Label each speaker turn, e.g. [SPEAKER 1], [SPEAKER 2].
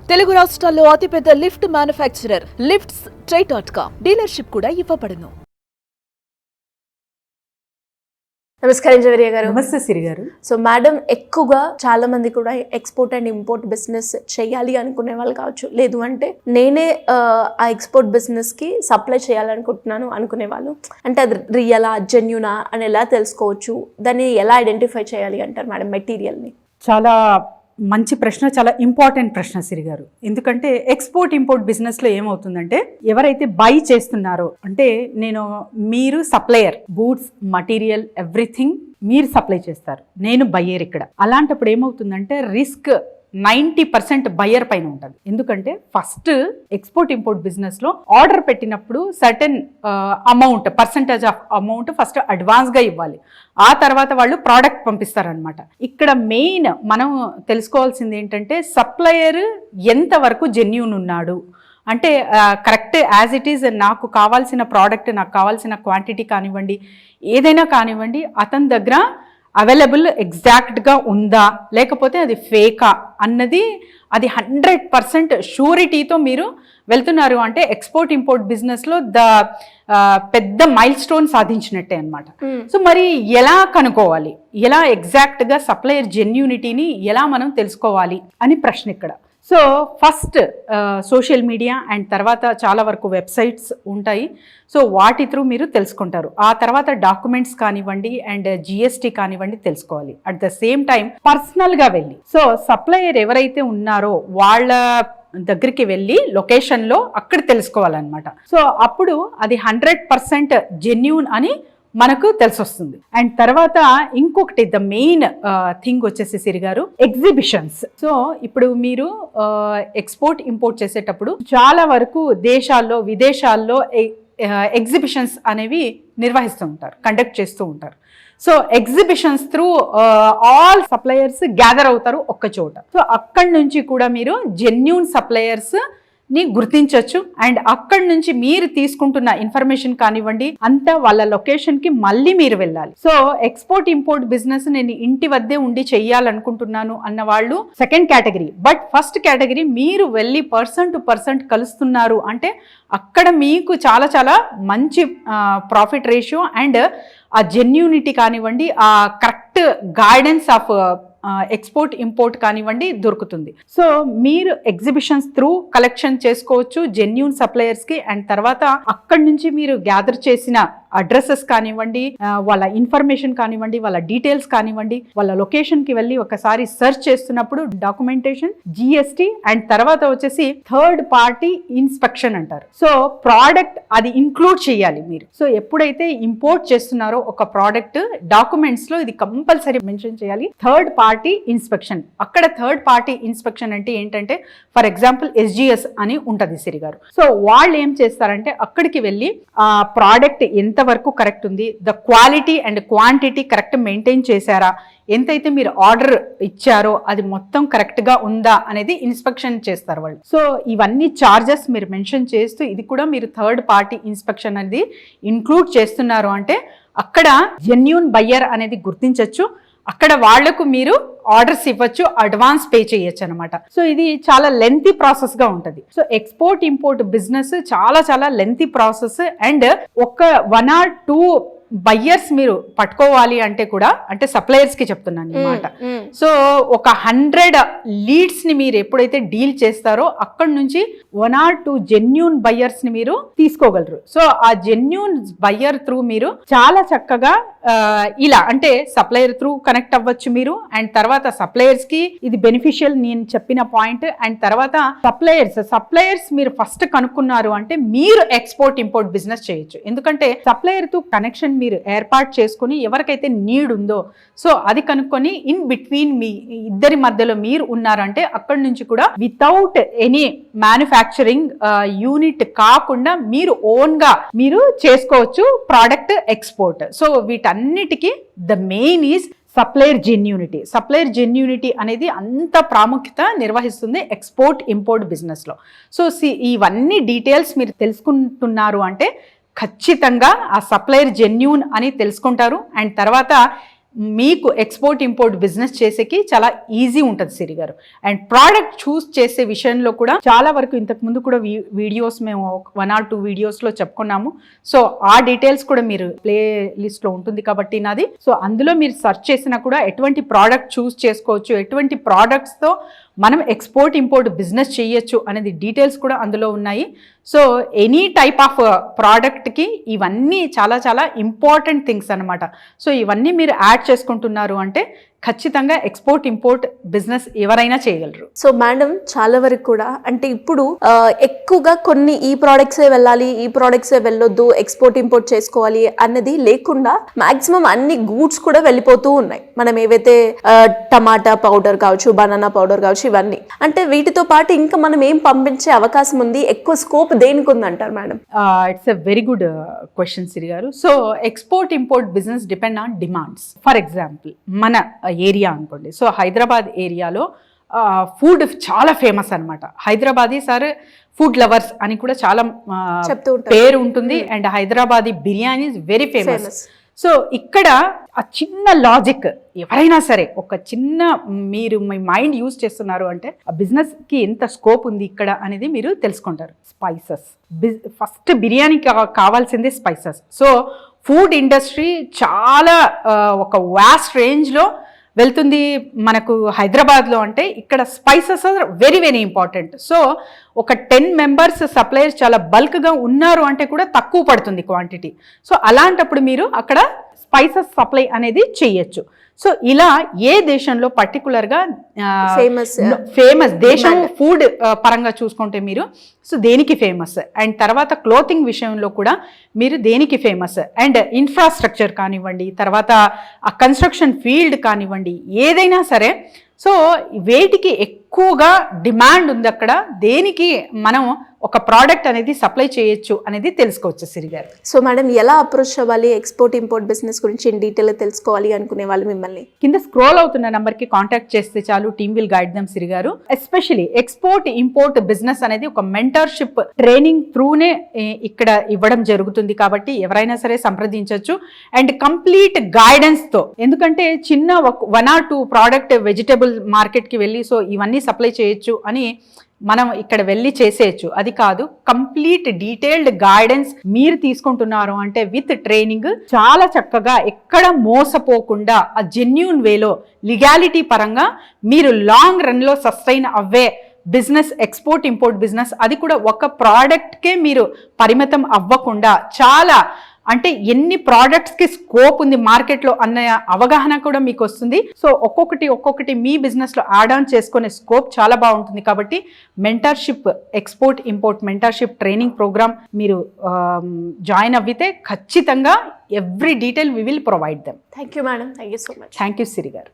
[SPEAKER 1] తెలుగు రాష్ట్రాల్లో అతిపెద్ద lift manufacturer lifts ట్రై.com dealership కూడా ఇవ్వబడును.
[SPEAKER 2] నమస్కారం జవేరియా గారు.
[SPEAKER 3] నమస్తే సిరి గారు.
[SPEAKER 2] సో మేడం, ఎక్కువగా చాలా మంది కూడా ఎక్స్పోర్ట్ అండ్ ఇంపోర్ట్ బిజినెస్ చేయాలి అనుకునే వాళ్ళు కావచ్చు, లేదు అంటే నేనే ఆ ఎక్స్పోర్ట్ బిజినెస్ కి సప్లై చేయాలనుకుంటున్నాను అనుకునే వాళ్ళు, అంటే అది రియలా జెన్యూనా అని ఎలా తెలుసుకోవచ్చు, దాన్ని ఎలా ఐడెంటిఫై చేయాలి అంటారు మేడం మెటీరియల్ని?
[SPEAKER 3] చాలా మంచి ప్రశ్న, చాలా ఇంపార్టెంట్ ప్రశ్న సిరి గారు. ఎందుకంటే ఎక్స్పోర్ట్ ఇంపోర్ట్ బిజినెస్లో ఏమవుతుందంటే, ఎవరైతే బై చేస్తున్నారో, అంటే మీరు సప్లయర్, గూడ్స్ మటీరియల్ ఎవ్రీథింగ్ మీరు సప్లై చేస్తారు, నేను బయ్యర్. ఇక్కడ అలాంటప్పుడు ఏమవుతుందంటే రిస్క్ 90% బయ్యర్ పైన ఉంటుంది. ఎందుకంటే ఫస్ట్ ఎక్స్పోర్ట్ ఇంపోర్ట్ బిజినెస్లో ఆర్డర్ పెట్టినప్పుడు certain amount, percentage of amount first అడ్వాన్స్గా ఇవ్వాలి. ఆ తర్వాత వాళ్ళు ప్రోడక్ట్ పంపిస్తారనమాట. ఇక్కడ మెయిన్ మనం తెలుసుకోవాల్సింది ఏంటంటే, సప్లయర్ ఎంతవరకు జెన్యూన్ ఉన్నాడు, అంటే కరెక్ట్ యాజ్ ఇట్ ఈజ్ నాకు కావాల్సిన ప్రోడక్ట్, నాకు కావాల్సిన క్వాంటిటీ కానివ్వండి, ఏదైనా కానివ్వండి, అతని దగ్గర అవైలబుల్ ఎగ్జాక్ట్గా ఉందా, లేకపోతే అది ఫేకా అన్నది, అది 100% షూరిటీతో మీరు వెళ్తున్నారు అంటే ఎక్స్పోర్ట్ ఇంపోర్ట్ బిజినెస్లో పెద్ద మైల్ స్టోన్ సాధించినట్టే అనమాట. సో మరి ఎలా కనుక్కోవాలి, ఎలా ఎగ్జాక్ట్గా సప్లయర్ జెన్యూనిటీని ఎలా మనం తెలుసుకోవాలి అని ప్రశ్న ఇక్కడ. So first social media and తర్వాత చాలా వరకు వెబ్సైట్స్ ఉంటాయి. సో వాటి త్రూ మీరు తెలుసుకుంటారు. ఆ తర్వాత డాక్యుమెంట్స్ కానివ్వండి అండ్ జిఎస్టీ కానివ్వండి తెలుసుకోవాలి. అట్ ద సేమ్ టైం పర్సనల్గా వెళ్ళి, సో సప్లయర్ ఎవరైతే ఉన్నారో వాళ్ళ దగ్గరికి వెళ్ళి లొకేషన్లో అక్కడ తెలుసుకోవాలన్నమాట. సో అప్పుడు అది 100% జెన్యూన్ అని మనకు తెలిసొస్తుంది. అండ్ తర్వాత ఇంకొకటి ద మెయిన్ థింగ్ వచ్చేసి సిరి గారు, ఎగ్జిబిషన్స్. సో ఇప్పుడు మీరు ఎక్స్పోర్ట్ ఇంపోర్ట్ చేసేటప్పుడు చాలా వరకు దేశాల్లో, విదేశాల్లో ఎగ్జిబిషన్స్ అనేవి నిర్వహిస్తూ ఉంటారు, కండక్ట్ చేస్తూ ఉంటారు. So exhibitions through all suppliers gather అవుతారు ఒక్క చోట. సో అక్కడి నుంచి కూడా మీరు జెన్యూన్ సప్లయర్స్ ని గుర్తించవచ్చు. అండ్ అక్కడి నుంచి మీరు తీసుకుంటున్న ఇన్ఫర్మేషన్ కానివ్వండి అంతా వాళ్ళ లొకేషన్కి మళ్ళీ మీరు వెళ్ళాలి. సో ఎక్స్పోర్ట్ ఇంపోర్ట్ బిజినెస్ నేను ఇంటి వద్దే ఉండి చెయ్యాలనుకుంటున్నాను అన్న వాళ్ళు second category. But first category, మీరు వెళ్ళి పర్సన్ టు పర్సన్ కలుస్తున్నారు అంటే అక్కడ మీకు చాలా చాలా మంచి ప్రాఫిట్ రేషియో అండ్ ఆ జెన్యూనిటీ కానివ్వండి, ఆ correct guidance of export import కానివ్వండి దొరుకుతుంది. సో మీరు ఎగ్జిబిషన్స్ త్రూ కలెక్షన్ చేసుకోవచ్చు జెన్యూన్ సప్లయర్స్కి. అండ్ తర్వాత అక్కడి నుంచి మీరు గ్యాదర్ చేసిన అడ్రసెస్ కానివ్వండి, వాళ్ళ ఇన్ఫర్మేషన్ కానివ్వండి, వాళ్ళ డీటెయిల్స్ కానివ్వండి, వాళ్ళ లొకేషన్కి వెళ్ళి ఒకసారి సెర్చ్ చేస్తున్నప్పుడు డాక్యుమెంటేషన్, జిఎస్టీ అండ్ తర్వాత వచ్చేసి థర్డ్ పార్టీ ఇన్స్పెక్షన్ అంటారు. సో ప్రోడక్ట్ అది ఇంక్లూడ్ చేయాలి మీరు. సో ఎప్పుడైతే ఇంపోర్ట్ చేస్తున్నారో ఒక ప్రోడక్ట్, డాక్యుమెంట్స్లో ఇది కంపల్సరీ మెన్షన్ చేయాలి, థర్డ్ పార్టీ ఇన్స్పెక్షన్. అక్కడ థర్డ్ పార్టీ ఇన్స్పెక్షన్ అంటే ఏంటంటే, ఫర్ ఎగ్జాంపుల్ SGS అని ఉంటుంది సిరి గారు. సో వాళ్ళు ఏం చేస్తారంటే అక్కడికి వెళ్ళి ఆ ప్రోడక్ట్ ఎంతవరకు కరెక్ట్ ఉంది, the quality and quantity correct maintain చేశారా, ఎంతైతే మీరు ఆర్డర్ ఇచ్చారో అది మొత్తం కరెక్ట్గా ఉందా అనేది ఇన్స్పెక్షన్ చేస్తారు వాళ్ళు. సో ఇవన్నీ చార్జెస్ మీరు మెన్షన్ చేస్తూ ఇది కూడా మీరు థర్డ్ పార్టీ ఇన్స్పెక్షన్ అనేది ఇంక్లూడ్ చేస్తున్నారు అంటే అక్కడ జెన్యూన్ బయ్యర్ అనేది గుర్తించవచ్చు. అక్కడ వాళ్లకు మీరు ఆర్డర్స్ ఇవ్వచ్చు, అడ్వాన్స్ పే చేయొచ్చు అనమాట. సో ఇది చాలా లెంతీ ప్రాసెస్గా ఉంటుంది. సో ఎక్స్పోర్ట్ ఇంపోర్ట్ బిజినెస్ చాలా చాలా లెంతీ ప్రాసెస్. అండ్ ఒక 1 or 2 బయ్యర్స్ మీరు పట్టుకోవాలి అంటే కూడా, అంటే సప్లయర్స్కి చెప్తున్నాను అన్నమాట. సో ఒక 100 లీడ్స్ని మీరు ఎప్పుడైతే డీల్ చేస్తారో అక్కడి నుంచి 1 or 2 జెన్యూన్ బయ్యర్స్ని మీరు తీసుకోగలరు. సో ఆ జెన్యూన్ బయ్యర్ త్రూ మీరు చాలా చక్కగా ఇలా, అంటే సప్లయర్ త్రూ కనెక్ట్ అవ్వచ్చు మీరు. అండ్ తర్వాత సప్లయర్స్కి ఇది బెనిఫిషియల్, నేను చెప్పిన పాయింట్. అండ్ తర్వాత సప్లయర్స్ మీరు ఫస్ట్ కనుక్కున్నారు అంటే మీరు ఎక్స్పోర్ట్ ఇంపోర్ట్ బిజినెస్ చేయొచ్చు. ఎందుకంటే సప్లయర్ తో కనెక్షన్ మీరు ఏర్పాటు చేసుకుని ఎవరికైతే నీడ్ ఉందో సో అది కనుక్కొని ఇన్ బిట్వీన్ మీ ఇద్దరి మధ్యలో మీరు ఉన్నారంటే అక్కడి నుంచి కూడా వితౌట్ ఎనీ మ్యానుఫ్యాక్చరింగ్ యూనిట్ కాకుండా మీరు ఓన్ గా మీరు చేసుకోవచ్చు ప్రోడక్ట్ ఎక్స్పోర్ట్. సో వీటన్నిటికీ the main is supplier genuinity. Supplier genuinity అనేది అంత ప్రాముఖ్యత నిర్వహిస్తుంది ఎక్స్పోర్ట్ ఇంపోర్ట్ బిజినెస్లో. సో ఇవన్నీ డీటెయిల్స్ మీరు తెలుసుకుంటున్నారు అంటే ఖచ్చితంగా ఆ సప్లయర్ జెన్యూన్ అని తెలుసుకుంటారు. అండ్ తర్వాత మీకు ఎక్స్పోర్ట్ ఇంపోర్ట్ బిజినెస్ చేసేకి చాలా ఈజీ ఉంటుంది సిరి గారు. అండ్ ప్రోడక్ట్ చూస్ చేసే విషయంలో కూడా చాలా వరకు ఇంతకు ముందు కూడా వీడియోస్ మేము 1 or 2 వీడియోస్లో చెప్పుకున్నాము. సో ఆ డీటెయిల్స్ కూడా మీరు ప్లే లిస్ట్లో ఉంటుంది కాబట్టి నాది. సో అందులో మీరు సెర్చ్ చేసినా కూడా ఎటువంటి ప్రోడక్ట్ చూస్ చేసుకోవచ్చు, ఎటువంటి ప్రోడక్ట్స్తో మనం ఎక్స్పోర్ట్ ఇంపోర్ట్ బిజినెస్ చేయొచ్చు అనేది డీటెయిల్స్ కూడా అందులో ఉన్నాయి. సో ఎనీ టైప్ ఆఫ్ ప్రోడక్ట్కి ఇవన్నీ చాలా చాలా ఇంపార్టెంట్ థింగ్స్ అనమాట. సో ఇవన్నీ మీరు యాడ్ చేసుకుంటున్నారు అంటే ఖచ్చితంగా ఎక్స్పోర్ట్ ఇంపోర్ట్ బిజినెస్ ఎవరైనా చేయగలరు.
[SPEAKER 2] సో మేడం చాలా వరకు కూడా అంటే ఇప్పుడు ఎక్కువగా కొన్ని ఈ ప్రోడక్ట్సే వెళ్ళాలి, ఈ ప్రోడక్ట్సే వెళ్ళొద్దు, ఎక్స్పోర్ట్ ఇంపోర్ట్ చేసుకోవాలి అన్నది లేకుండా మాక్సిమం అన్ని గూడ్స్ కూడా వెళ్ళిపోతూ ఉన్నాయి. మనం ఏవైతే టమాటా పౌడర్ కావచ్చు, బనానా పౌడర్ కావచ్చు, ఇవన్నీ అంటే వీటితో పాటు ఇంకా మనం ఏం పంపించే అవకాశం ఉంది, ఎక్కువ స్కోప్ దేనికి ఉంది అంటారు madam?
[SPEAKER 3] It's a very good question Siri garu. So export import business depend on demands. For example మన ఏరియా అనుకోండి. సో హైదరాబాద్ ఏరియాలో ఫుడ్ చాలా ఫేమస్ అనమాట. హైదరాబాదీ సార్ ఫుడ్ లవర్స్ అని కూడా చాలా పేరు ఉంటుంది. And Hyderabadi biryani is very famous. So ఇక్కడ ఆ చిన్న లాజిక్ ఎవరైనా సరే ఒక చిన్న మీరు మీ మైండ్ యూజ్ చేస్తున్నారు అంటే ఆ బిజినెస్కి ఎంత స్కోప్ ఉంది ఇక్కడ అనేది మీరు తెలుసుకుంటారు. స్పైసెస్ ఫస్ట్ బిర్యానీకి కావాల్సిందే స్పైసెస్. సో ఫుడ్ ఇండస్ట్రీ చాలా ఒక వాస్ట్ రేంజ్లో వెళ్తుంది మనకు హైదరాబాద్లో. అంటే ఇక్కడ spices are very very important. So ఒక 10 మెంబర్స్ సప్లయర్స్ చాలా బల్క్గా ఉన్నారు అంటే కూడా తక్కువ పడుతుంది క్వాంటిటీ. సో అలాంటప్పుడు మీరు అక్కడ స్పైసెస్ సప్లై అనేది చేయొచ్చు. సో ఇలా ఏ దేశంలో పర్టికులర్గా ఫేమస్ దేశం ఫుడ్ పరంగా చూసుకుంటే మీరు సో దేనికి ఫేమస్, అండ్ తర్వాత క్లోతింగ్ విషయంలో కూడా మీరు దేనికి ఫేమస్, అండ్ ఇన్ఫ్రాస్ట్రక్చర్ కానివ్వండి, తర్వాత ఆ కన్స్ట్రక్షన్ ఫీల్డ్ కానివ్వండి, ఏదైనా సరే సో వేటికి ఎక్కువగా డిమాండ్ ఉంది అక్కడ, దేనికి మనం ఒక ప్రోడక్ట్ అనేది సప్లై చేయొచ్చు అనేది తెలుసుకోవచ్చు సిరి గారు.
[SPEAKER 2] సో మేడం ఎలా అప్రోచ్ అవ్వాలి ఎక్స్పోర్ట్ ఇంపోర్ట్ బిజినెస్ గురించి ఇన్ డీటెయిల్ తెలుసుకోవాలి అనుకునే వాళ్ళు మిమ్మల్ని
[SPEAKER 3] కింద స్క్రోల్ అవుతున్న నెంబర్కి కాంటాక్ట్ చేస్తే చాలు, టీమ్ విల్ గైడ్ దెమ్ సిరి గారు. ఎస్పెషలీ ఎక్స్పోర్ట్ ఇంపోర్ట్ బిజినెస్ అనేది ఒక మెంటర్షిప్ ట్రైనింగ్ త్రూనే ఇక్కడ ఇవ్వడం జరుగుతుంది కాబట్టి ఎవరైనా సరే సంప్రదించవచ్చు. అండ్ కంప్లీట్ గైడెన్స్తో, ఎందుకంటే చిన్న 1 or 2 ప్రోడక్ట్ వెజిటబుల్ మార్కెట్కి వెళ్ళి సో ఇవన్నీ సప్లై చేయొచ్చు అని మనం ఇక్కడ వెళ్ళి చేసేయచ్చు, అది కాదు. కంప్లీట్ డీటెయిల్డ్ గైడెన్స్ మీరు తీసుకుంటున్నారు అంటే విత్ ట్రైనింగ్ చాలా చక్కగా ఎక్కడ మోసపోకుండా ఆ జెన్యూన్ వేలో లీగాలిటీ పరంగా మీరు లాంగ్ రన్లో సస్టైన్ అవ్వే బిజినెస్ ఎక్స్పోర్ట్ ఇంపోర్ట్ బిజినెస్, అది కూడా ఒక ప్రోడక్ట్కే మీరు పరిమితం అవ్వకుండా చాలా అంటే ఎన్ని ప్రోడక్ట్స్కి స్కోప్ ఉంది మార్కెట్లో అన్న అవగాహన కూడా మీకు వస్తుంది. సో ఒక్కొక్కటి మీ బిజినెస్లో యాడ్ ఆన్ చేసుకునే స్కోప్ చాలా బాగుంటుంది. కాబట్టి mentorship export import mentorship training programme మీరు జాయిన్ అవ్వితే ఖచ్చితంగా every detail we will provide them.
[SPEAKER 2] Thank you madam. Thank you so much.
[SPEAKER 3] Thank you Siri గారు.